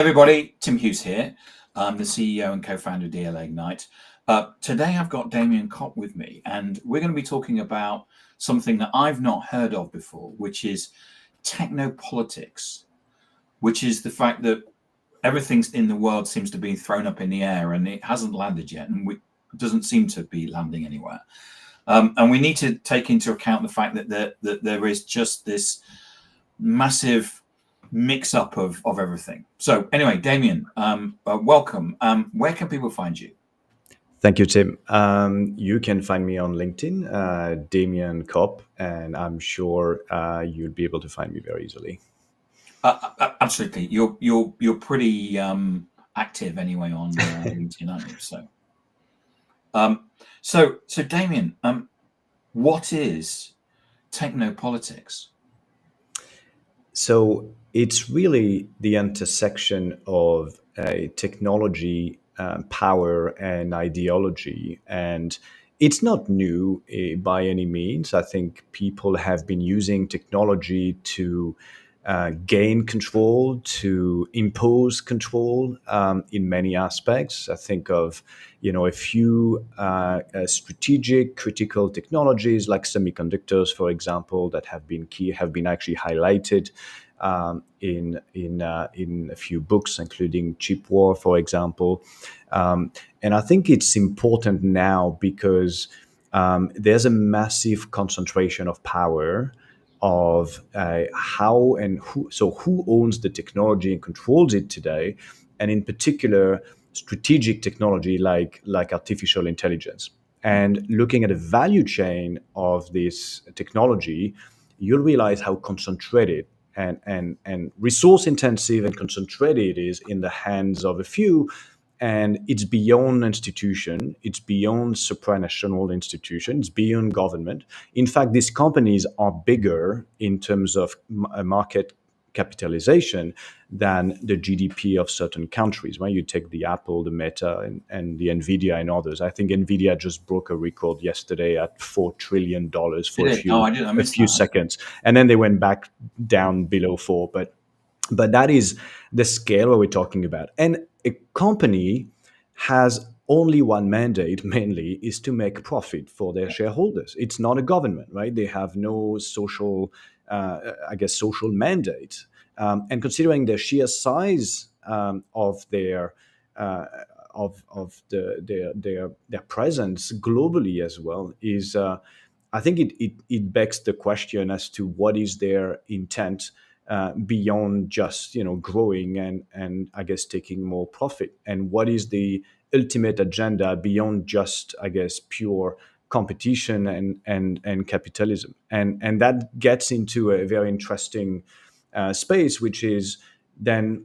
Everybody, Tim Hughes here. I'm the CEO and co-founder of DLA Ignite. Today I've got Damien Kopp with me, and we're going to be talking about something that I've not heard of before, which is technopolitics, which is the fact that everything in the world seems to be thrown up in the air and it hasn't landed yet, and it doesn't seem to be landing anywhere. And we need to take into account the fact that there is just this massive mix up of everything. So anyway, Damien, welcome. Where can people find you? Thank you, Tim. You can find me on LinkedIn, Damien Kopp, and I'm sure you'll be able to find me very easily. Absolutely, you're pretty active anyway on LinkedIn, aren't you? So Damien, what is technopolitics? So it's really the intersection of technology, power, and ideology. And it's not new by any means. I think people have been using technology to gain control, to impose control in many aspects. I think of, a few strategic, critical technologies like semiconductors, for example, that have been key, have been actually highlighted in a few books, including Chip War, for example. And I think it's important now because there's a massive concentration of power of how and who. So who owns the technology and controls it today, and in particular, strategic technology like artificial intelligence. And looking at the value chain of this technology, you'll realize how concentrated and resource intensive and concentrated it is in the hands of a few. And it's beyond institution, it's beyond supranational institution, it's beyond government. In fact, these companies are bigger in terms of market capitalization than the GDP of certain countries. When you take the Apple, the Meta, and the Nvidia and others, I think Nvidia just broke a record yesterday at $4 trillion for a few seconds, and then they went back down below four. But that is the scale we're talking about. And a company has only one mandate, mainly, is to make profit for their shareholders. It's not a government, right? They have no social, social mandate. And considering the sheer size of their their presence globally as well, is I think it begs the question as to what is their intent beyond just growing and I guess taking more profit, and what is the ultimate agenda beyond just pure competition and capitalism, and that gets into a very interesting space, which is then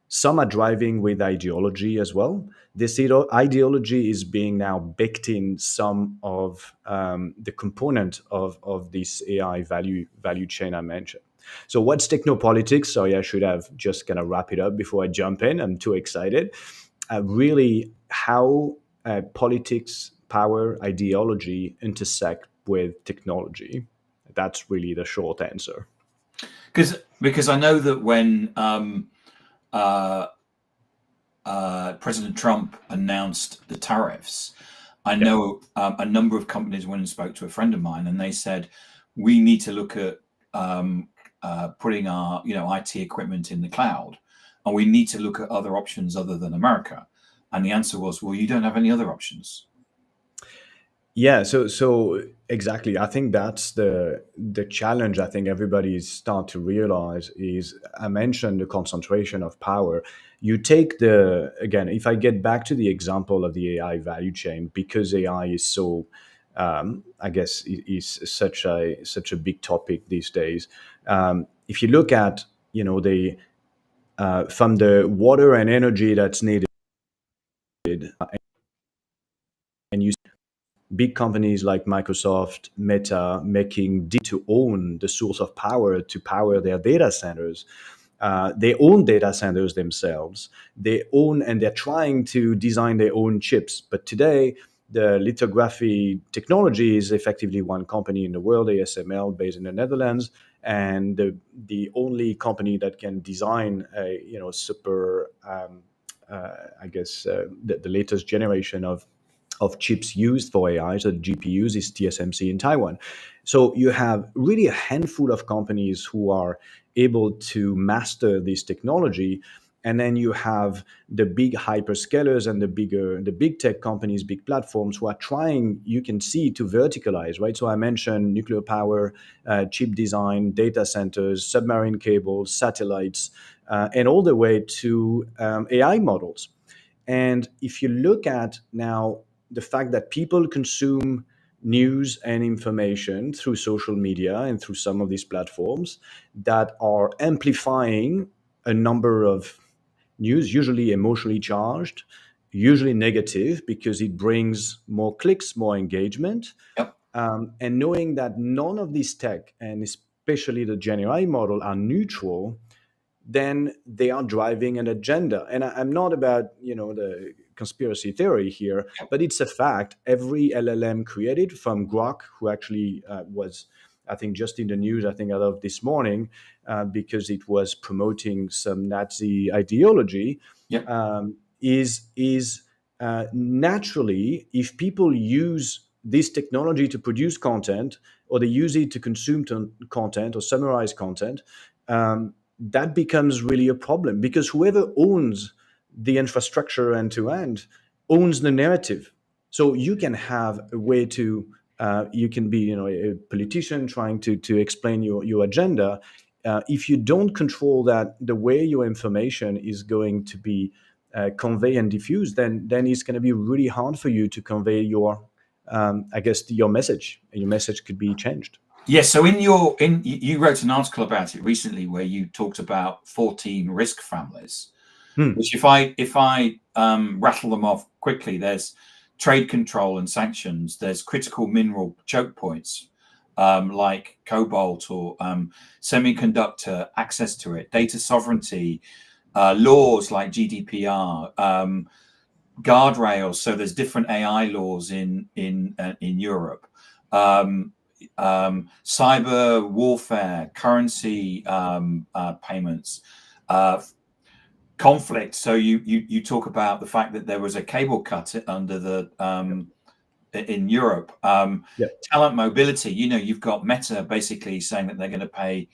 some are driving with ideology as well. This ideology is being now baked in some of the component of this AI value chain I mentioned. So what's technopolitics? Sorry, I should have just kind of wrap it up before I jump in. I'm too excited. Really, how politics, power, ideology intersect with technology. That's really the short answer. Because I know that when President Trump announced the tariffs, I know a number of companies went and spoke to a friend of mine, and they said, we need to look at putting our IT equipment in the cloud, and we need to look at other options other than America. And the answer was, well, you don't have any other options. Yeah, so exactly. I think that's the challenge. I think everybody's start to realize is, I mentioned the concentration of power. You take again, if I get back to the example of the AI value chain, because AI is so is such a big topic these days. If you look at the from the water and energy that's needed, and you big companies like Microsoft, Meta, making to own the source of power to power their data centers. They own data centers themselves. They own, and they're trying to design their own chips. But today, the lithography technology is effectively one company in the world, ASML, based in the Netherlands, and the only company that can design a super the latest generation of chips used for AI, so GPUs, is TSMC in Taiwan. So you have really a handful of companies who are able to master this technology, and then you have the big hyperscalers and the big tech companies, big platforms who are trying, you can see, to verticalize, right? So I mentioned nuclear power, chip design, data centers, submarine cables, satellites, and all the way to AI models. And if you look at now the fact that people consume news and information through social media and through some of these platforms that are amplifying a number of news, usually emotionally charged, usually negative because it brings more clicks, more engagement. Yep. And knowing that none of these tech, and especially the Gen AI model, are neutral, then they are driving an agenda. And I'm not about the conspiracy theory here, but it's a fact. Every LLM created, from Grok, who actually was, I think, just in the news, I think, out of this morning, because it was promoting some Nazi ideology, Yep. is naturally, if people use this technology to produce content, or they use it to consume content or summarize content, that becomes really a problem, because whoever owns the infrastructure end to end owns the narrative. So you can have a way to you can be a politician trying to explain your agenda. If you don't control that, the way your information is going to be conveyed and diffused, then it's going to be really hard for you to convey your your message, and your message could be changed. Yes. So you wrote an article about it recently where you talked about 14 risk families, Hmm. which if I rattle them off quickly, there's trade control and sanctions. There's critical mineral choke points, like cobalt or semiconductor access to it, data sovereignty, laws like GDPR, guardrails. So there's different AI laws in Europe. Um, Cyber warfare, currency payments, conflict. So you talk about the fact that there was a cable cut under the in Europe. Yeah. Talent mobility. You've got Meta basically saying that they're going to pay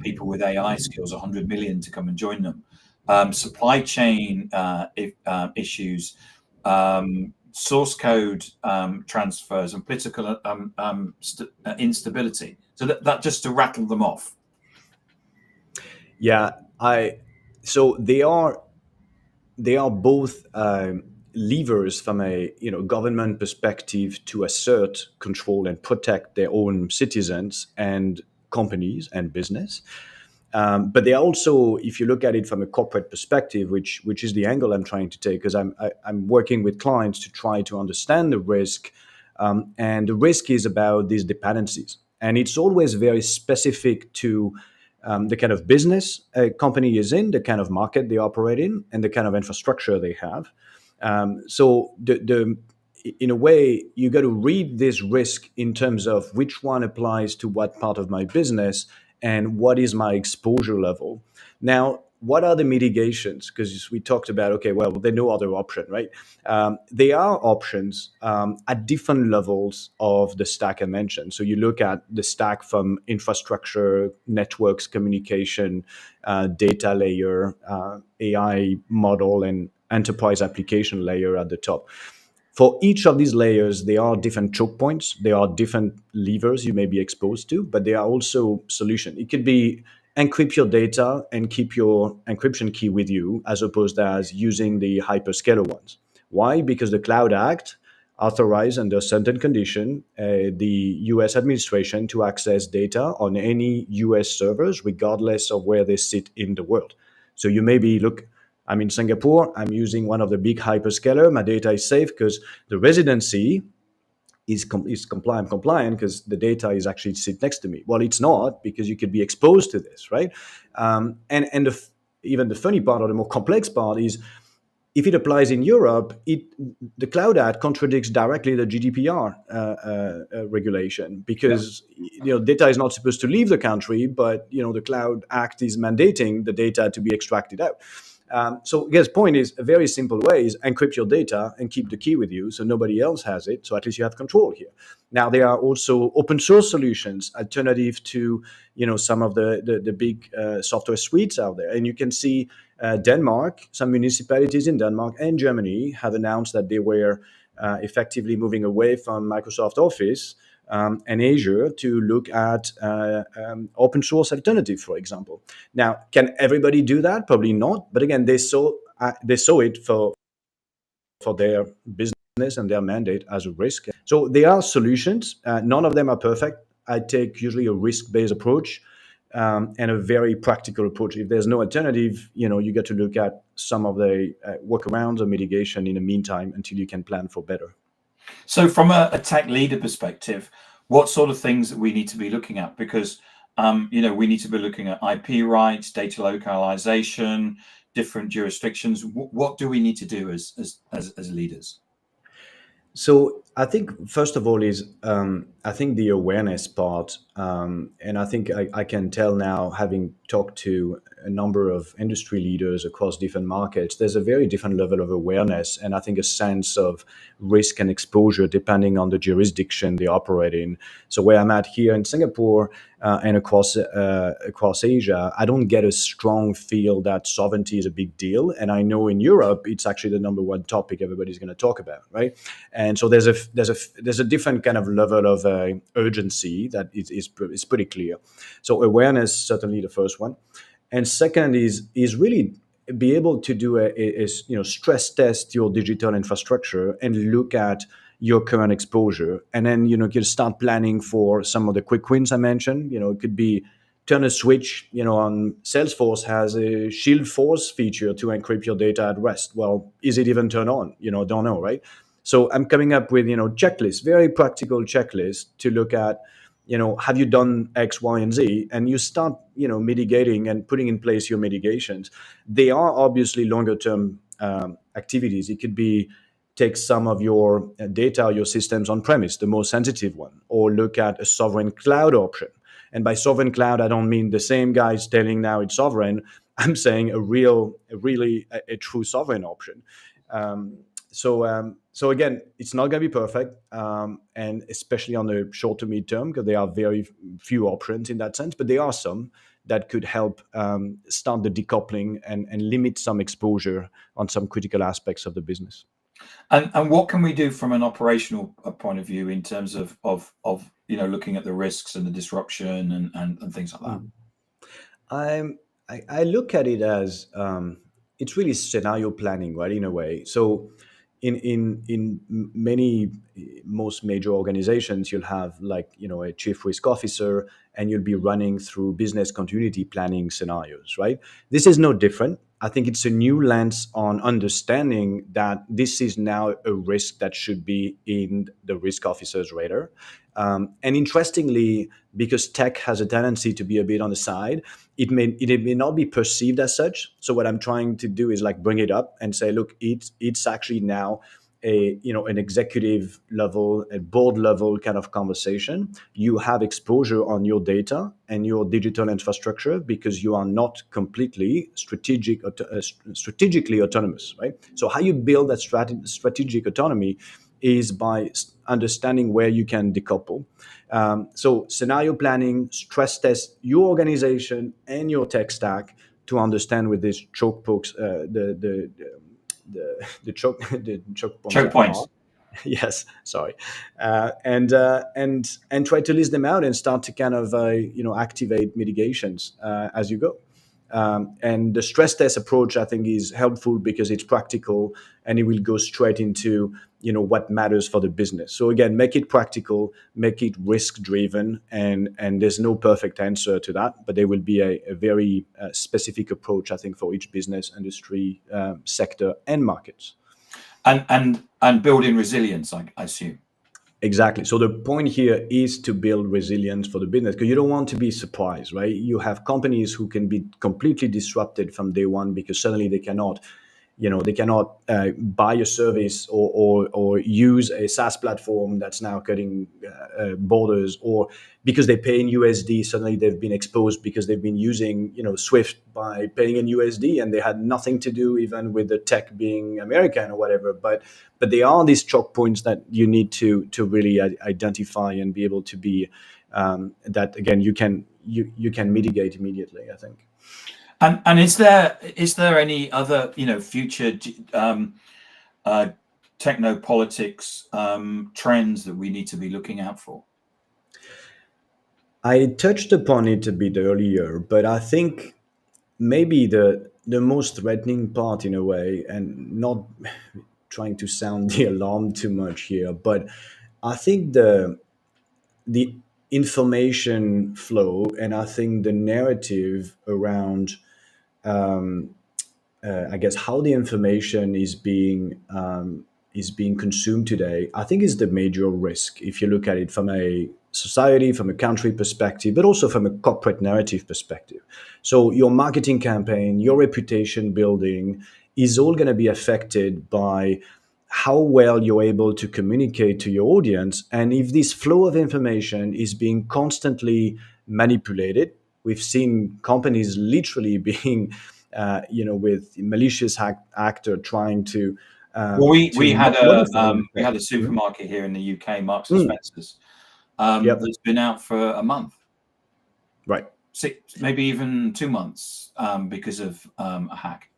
people with AI skills 100 million to come and join them. Supply chain issues, source code transfers, and political instability. So that just to rattle them off. Yeah, I so they are both levers from a government perspective to assert control and protect their own citizens and companies and business. But they are also, if you look at it from a corporate perspective, which is the angle I'm trying to take, because I'm working with clients to try to understand the risk, and the risk is about these dependencies, and it's always very specific to the kind of business a company is in, the kind of market they operate in, and the kind of infrastructure they have. So in a way, you got to read this risk in terms of which one applies to what part of my business and what is my exposure level. Now, what are the mitigations? Because we talked about, okay, well, there's no other option, right? There are options at different levels of the stack I mentioned. So you look at the stack from infrastructure, networks, communication, data layer, AI model, and enterprise application layer at the top. For each of these layers, there are different choke points. There are different levers you may be exposed to, but there are also solutions. It could be encrypt your data and keep your encryption key with you, as opposed as using the hyperscaler ones. Why? Because the Cloud Act authorized, under certain condition, the U.S. administration to access data on any U.S. servers, regardless of where they sit in the world. So you may be, look, I'm in Singapore, I'm using one of the big hyperscaler, my data is safe because the residency is compliant because the data is actually sit next to me. Well, it's not, because you could be exposed to this, right? And even the funny part, or the more complex part, is if it applies in Europe, the Cloud Act contradicts directly the GDPR regulation, because data is not supposed to leave the country, but the Cloud Act is mandating the data to be extracted out. So I guess point is, a very simple way is encrypt your data and keep the key with you so nobody else has it. So at least you have control here. Now there are also open source solutions, alternative to some of the big software suites out there, and you can see Denmark, some municipalities in Denmark and Germany have announced that they were effectively moving away from Microsoft Office and Azure to look at open source alternative, for example. Now, can everybody do that? Probably not. But again, they saw it for their business and their mandate as a risk. So there are solutions. None of them are perfect. I take usually a risk-based approach and a very practical approach. If there's no alternative, you get to look at some of the workarounds or mitigation in the meantime until you can plan for better. So from a tech leader perspective, what sort of things that we need to be looking at? Because we need to be looking at IP rights, data localization, different jurisdictions. What do we need to do as leaders? So I think first of all is I think the awareness part, and I think I can tell now, having talked to a number of industry leaders across different markets, there's a very different level of awareness, and I think a sense of risk and exposure depending on the jurisdiction they operate in. So where I'm at here in Singapore and across Asia, I don't get a strong feel that sovereignty is a big deal, and I know in Europe it's actually the number one topic everybody's going to talk about, right? And so there's a different kind of level of urgency that is pretty clear. So awareness, certainly the first one, and second is really be able to do a stress test your digital infrastructure and look at your current exposure, and then you can start planning for some of the quick wins I mentioned. It could be turn a switch. On Salesforce has a Shield Force feature to encrypt your data at rest. Well, is it even turned on? Don't know, right? So I'm coming up with checklists, very practical checklists to look at. Have you done X, Y, and Z? And you start mitigating and putting in place your mitigations. They are obviously longer term activities. It could be take some of your data, your systems on premise, the most sensitive one, or look at a sovereign cloud option. And by sovereign cloud, I don't mean the same guys telling now it's sovereign. I'm saying a true sovereign option. So again, it's not going to be perfect, and especially on the short to mid term, because there are very few options in that sense, but there are some that could help start the decoupling and limit some exposure on some critical aspects of the business. And what can we do from an operational point of view in terms of looking at the risks and the disruption and things like that? I look at it as it's really scenario planning, right? In a way, so in most major organizations, you'll have a chief risk officer, and you'll be running through business continuity planning scenarios, right? This is no different. I think it's a new lens on understanding that this is now a risk that should be in the risk officer's radar. And interestingly, because tech has a tendency to be a bit on the side, it may not be perceived as such. So what I'm trying to do is bring it up and say, look, it's actually now an executive level, a board level kind of conversation. You have exposure on your data and your digital infrastructure because you are not completely strategically autonomous, right? So how you build that strategic autonomy is by understanding where you can decouple. So scenario planning, stress test your organization and your tech stack to understand with these choke points, the choke points. Yes, sorry, and try to list them out and start to kind of activate mitigations as you go. And the stress test approach, I think, is helpful because it's practical and it will go straight into what matters for the business. So again, make it practical, make it risk driven, and there's no perfect answer to that, but there will be a very specific approach, I think, for each business, industry, sector, and markets. And building resilience, I assume. Exactly. So the point here is to build resilience for the business, because you don't want to be surprised, right? You have companies who can be completely disrupted from day one because suddenly they cannot they cannot buy a service or use a SaaS platform that's now cutting borders, or because they pay in USD, suddenly they've been exposed because they've been using Swift by paying in USD, and they had nothing to do even with the tech being American or whatever. But there are these choke points that you need to really identify and be able to be that again you can mitigate immediately, I think. And is there any other future technopolitics trends that we need to be looking out for? I touched upon it a bit earlier, but I think maybe the most threatening part in a way, and not trying to sound the alarm too much here, but I think the information flow, and I think the narrative around I guess how the information is being consumed today, I think is the major risk if you look at it from a society, from a country perspective, but also from a corporate narrative perspective. So your marketing campaign, your reputation building is all going to be affected by how well you're able to communicate to your audience. And if this flow of information is being constantly manipulated, we've seen companies literally being with malicious actor trying to Well, we had modify a supermarket here in the UK, Marks and Mm. Spencers, Yep. that's been out for a month, Right. 6, maybe even 2 months, because of a hack.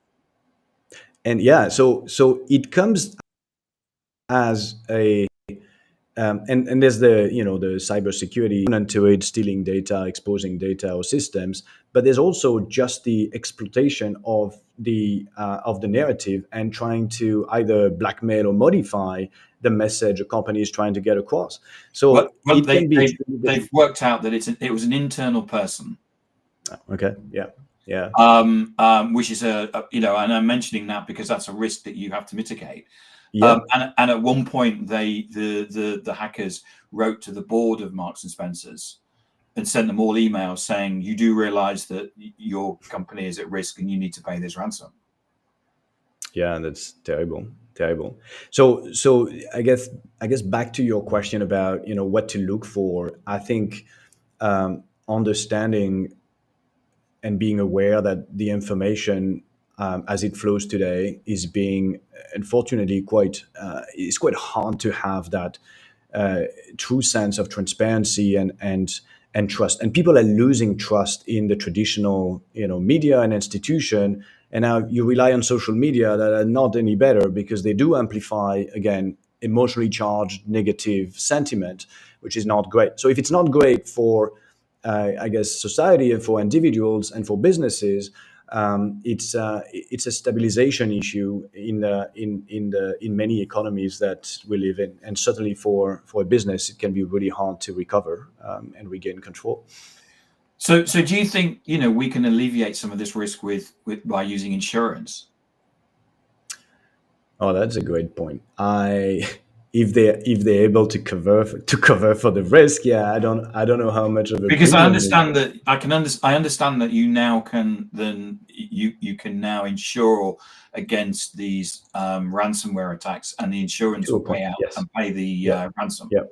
And yeah, so it comes as a and there's the cybersecurity component to it, stealing data, exposing data or systems, but there's also just the exploitation of the narrative and trying to either blackmail or modify the message a company is trying to get across. So Well, it can be extremely they've worked out that it was an internal person. Okay. Yeah. Yeah. Which is and I'm mentioning that because that's a risk that you have to mitigate. Yeah. And at one point, the hackers wrote to the board of Marks and Spencers and sent them all emails saying, "You do realize that your company is at risk and you need to pay this ransom." Yeah, that's terrible. Terrible. So I guess back to your question about what to look for. I think understanding and being aware that the information as it flows today is being unfortunately it's quite hard to have that true sense of transparency and trust, and people are losing trust in the traditional media and institution, and now you rely on social media that are not any better because they do amplify again emotionally charged negative sentiment, which is not great. So if it's not great for I guess society and for individuals and for businesses, it's a stabilization issue in many economies that we live in, and certainly for a business, it can be really hard to recover and regain control. So do you think we can alleviate some of this risk by using insurance? Oh, that's a great point. If they're able to cover for the risk, yeah, I don't know how much of a Because I premium understand that I understand that you can now insure against these ransomware attacks, and the insurance to a will point. pay out Yes. and pay the Yeah. ransom. Yeah.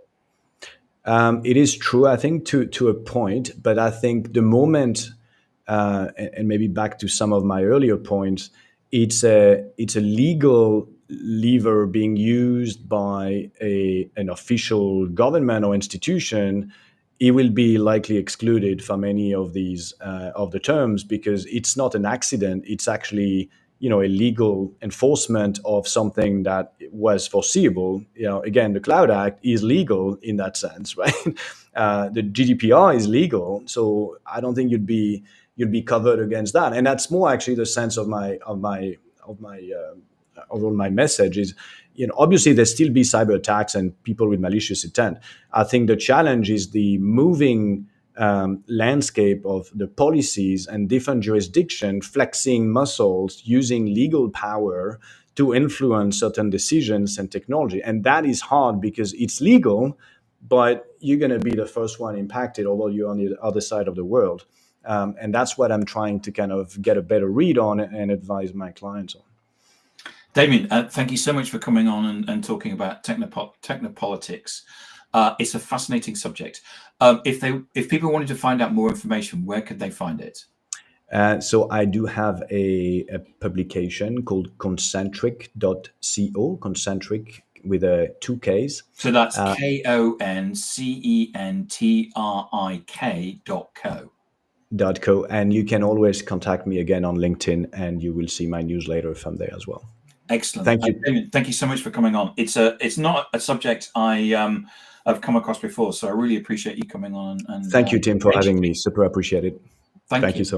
It is true, I think, to a point, but I think the moment, and maybe back to some of my earlier points, it's a legal lever being used by an official government or institution. It will be likely excluded from any of these of the terms because it's not an accident. It's actually a legal enforcement of something that was foreseeable. Again, the Cloud Act is legal in that sense, right? The GDPR is legal, so I don't think you'd be covered against that. And that's more actually the sense of my overall my message is, obviously there still be cyber attacks and people with malicious intent. I think the challenge is the moving landscape of the policies and different jurisdictions flexing muscles using legal power to influence certain decisions and technology. And that is hard because it's legal, but you're going to be the first one impacted, although you're on the other side of the world. And that's what I'm trying to kind of get a better read on and advise my clients on. Damien, thank you so much for coming on and talking about Technopolitics. It's a fascinating subject. If people wanted to find out more information, where could they find it? So I do have a publication called concentric.co, concentric with two Ks. So that's KONCENTRIK.co. .co, and you can always contact me again on LinkedIn, and you will see my newsletter from there as well. Excellent. Thank you. Damien, thank you so much for coming on. It's not a subject I've come across before, so I really appreciate you coming on. And Thank you, Tim, for having me. Super appreciate it. Thank you so much.